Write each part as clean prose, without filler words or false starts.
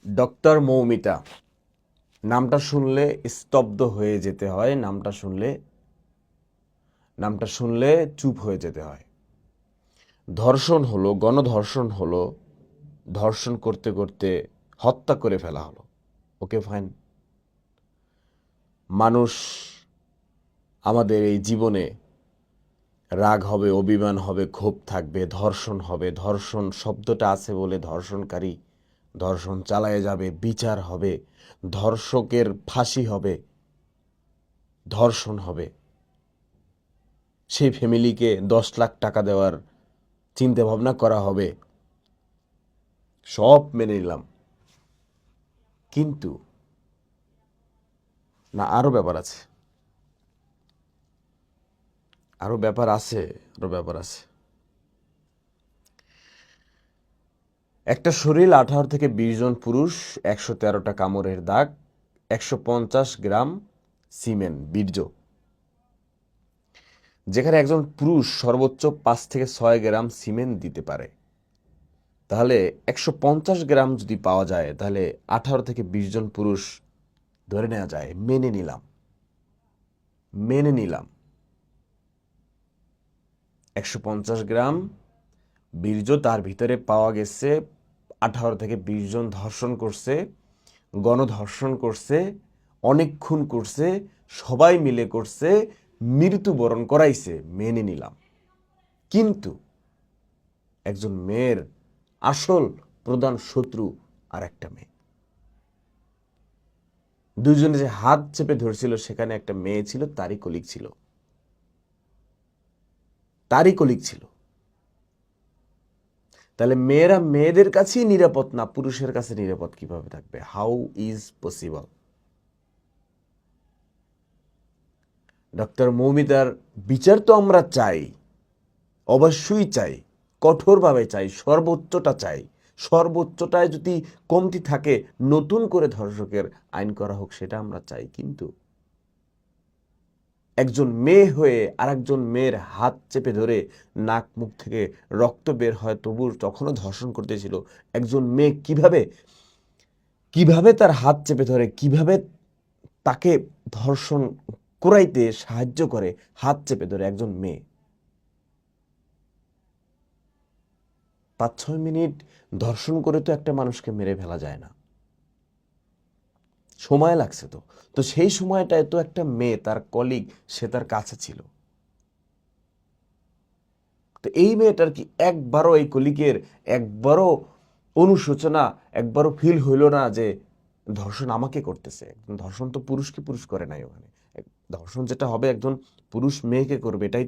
Doctor Moumita নামটা শুনলে স্তব্ধ হয়ে যেতে হয়, নামটা শুনলে চুপ হয়ে যেতে হয়। ধর্ষণ হলো, গণধর্ষণ হলো, ধর্ষণ করতে করতে হত্যা করে ফেলা হলো। Okay fine. মানুষ আমাদের এই জীবনে রাগ হবে, অভিমান হবে, ক্ষোভ থাকবে, ধর্ষণ হবে। ধর্ষণ শব্দটা আছে বলে ধর্ষণকারী ধর্ষণ চালায়ে যাবে, বিচার হবে, ধর্ষকের ফাঁসি হবে, ধর্ষণ হবে। সেই ফ্যামিলিকে 10 লাখ টাকা দেওয়ার চিন্তা ভাবনা করা হবে। সব মেনে নিলাম, কিন্তু না, আরো ব্যাপার আছে, আরো ব্যাপার আছে, আরো ব্যাপার আছে। একটা শরীর 18 থেকে 20 জন পুরুষ, 113টা কামড়ের দাগ, 150 গ্রাম সিমেন্ট বীর্য। যেখানে একজন পুরুষ সর্বোচ্চ 5 থেকে 6 গ্রাম সিমেন্ট দিতে পারে, তাহলে 150 গ্রাম যদি পাওয়া যায়, তাহলে 18 থেকে 20 জন পুরুষ ধরে নেওয়া যায়। মেনে নিলাম 150 গ্রাম বীর্য তার ভিতরে পাওয়া গেছে। 18 থেকে 20 জন ধর্ষণ করছে, গণধর্ষণ করছে, অনেক খুন করছে, সবাই মিলে করছে, মৃত্যুবরণ করাইছে, মেনে নিলাম। কিন্তু একজন মেয়ের আসল প্রধান শত্রু আর একটা মেয়ে। দুজনে যে হাত চেপে ধরছিল, সেখানে একটা মেয়ে ছিল, তারই কলিগ ছিল। তাহলে মেয়েরা মেয়েদের কাছেই নিরাপদ না, পুরুষের কাছে নিরাপদ কিভাবে থাকবে? How is possible? ডক্টর মৌমিতার বিচার তো আমরা চাই, অবশ্যই চাই, কঠোরভাবে চাই, সর্বোচ্চটা চাই। সর্বোচ্চটায় যদি কমতি থাকে, নতুন করে ধর্ষকের আইন করা হোক, সেটা আমরা চাই। কিন্তু একজন মেয়ে হয়ে আরেকজন মেয়ের হাত চেপে ধরে নাক মুখ থেকে রক্ত বের হয়, তবু তখনও ধর্ষণ করতেছিল। একজন মেয়ে কিভাবে তার হাত চেপে ধরে, কিভাবে তাকে ধর্ষণ করাইতে সাহায্য করে, হাত চেপে ধরে একজন মেয়ে। 5-6 মিনিট ধর্ষণ করে তো একটা মানুষকে মেরে ফেলা যায় না, সময় লাগছে। তো সেই সময়টায় তো একটা মেয়ে, তার কলিগ, সে তার কাছে ছিল। তো এই মেয়েটার কি একবারও, এই কলিগের একবারও অনুশোচনা, একবারও ফিল হইল না যে ধর্ষণ আমাকে করতেছে? ধর্ষণ তো পুরুষকে পুরুষ করে নাই ওখানে। ধর্ষণ যেটা হবে, একজন পুরুষ মেয়েকে করবে, এটাই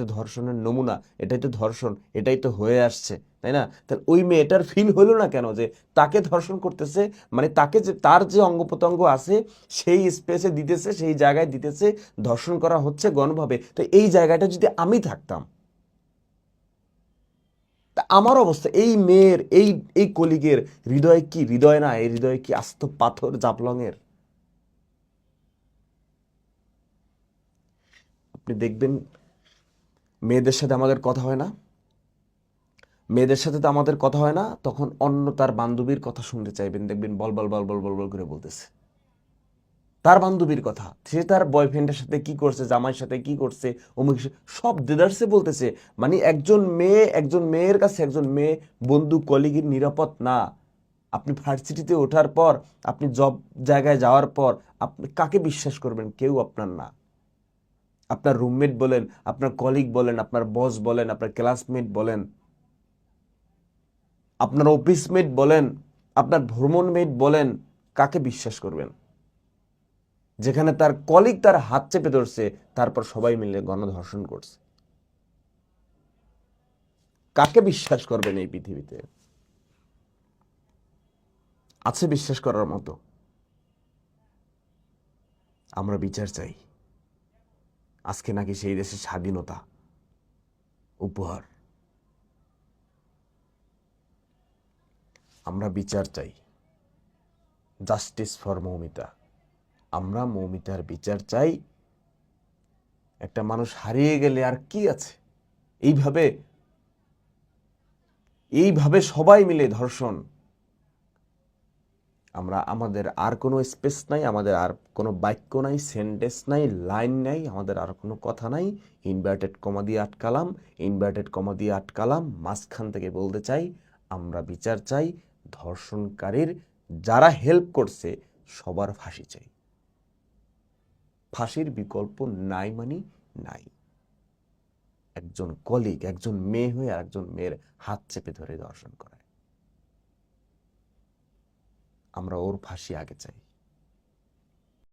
তো ধর্ষণের নমুনা, এটাই তো ধর্ষণ, এটাই তো হয়ে আসছে, তাই না? তাহলে ওই মেয়েটার ফিল হলো না কেন যে তাকে ধর্ষণ করতেছে? মানে তাকে, যে তার যে অঙ্গ প্রত্যঙ্গ আছে সেই স্পেসে দিতেছে, সেই জায়গায় দিতেছে, ধর্ষণ করা হচ্ছে গণভাবে। তো এই জায়গাটা যদি আমি থাকতাম, তা আমার অবস্থা, এই মেয়ের, এই এই কলিগের হৃদয় কি হৃদয় না, এই হৃদয় কি আস্ত পাথর জাফলংয়ের? আপনি দেখবেন, মেয়েদের সাথে আমাদের কথা হয় না, মেয়েদের সাথে তো আমাদের কথা হয় না, তখন অন্য তার বান্ধবীর কথা শুনতে চাইবেন, দেখবেন বল বল বল বল বল বল করে বলতেছে তার বান্ধবীর কথা। সে তার বয়ফ্রেন্ডের সাথে কি করছে, জামাইয়ের সাথে কি করছে, অমুক, সব দেদারসে বলতেছে। মানে একজন মেয়ের কাছে একজন মেয়ে বন্ধু কলিগের নিরাপদ না। আপনি ভার্সিটিতে ওঠার পর, আপনি জব জায়গায় যাওয়ার পর, আপনি কাকে বিশ্বাস করবেন? কেউ আপনার না। আপনার রুমমেট বলেন, আপনার কলিগ বলেন, আপনার বস বলেন, আপনার ক্লাসমেট বলেন, আপনার অফিসমেট বলেন, আপনার ভ্রমণমেট বলেন, কাকে বিশ্বাস করবেন? যেখানে তার কলিগ তার হাত চেপে ধরছে, তারপর সবাই মিলে গণধর্ষণ করছে। কাকে বিশ্বাস করবেন এই পৃথিবীতে? আছে বিশ্বাস করার মতো? আমরা বিচার চাই। আজকে নাকি সেই দেশের স্বাধীনতা উপহার। আমরা বিচার চাই, জাস্টিস ফর মৌমিতা। আমরা মৌমিতার বিচার চাই। একটা মানুষ হারিয়ে গেলে আর কি আছে? এইভাবে এইভাবে সবাই মিলে ধর্ষণ, আমাদের আর কোনো স্পেস নাই, আমাদের আর কোনো বাক্য নাই, সেন্টেন্স নাই, লাইন নাই, আমাদের আর কোনো কথা নাই। ইনভার্টেড কমা দিয়ে আটকালাম, ইনভার্টেড কমা দিয়ে আটকালাম। মাঝখান থেকে বলতে চাই আমরা বিচার চাই, ধর্ষণকারীর যারা হেল্প করছে সবার ফাঁসি চাই। ফাঁসির বিকল্প নাই মানে নাই। একজন কলিগ, একজন মেয়ে হয়ে আর একজন মেয়ের হাত চেপে ধরে ধর্ষণ করায়, আমরা ওর ফাঁসি আগে চাই।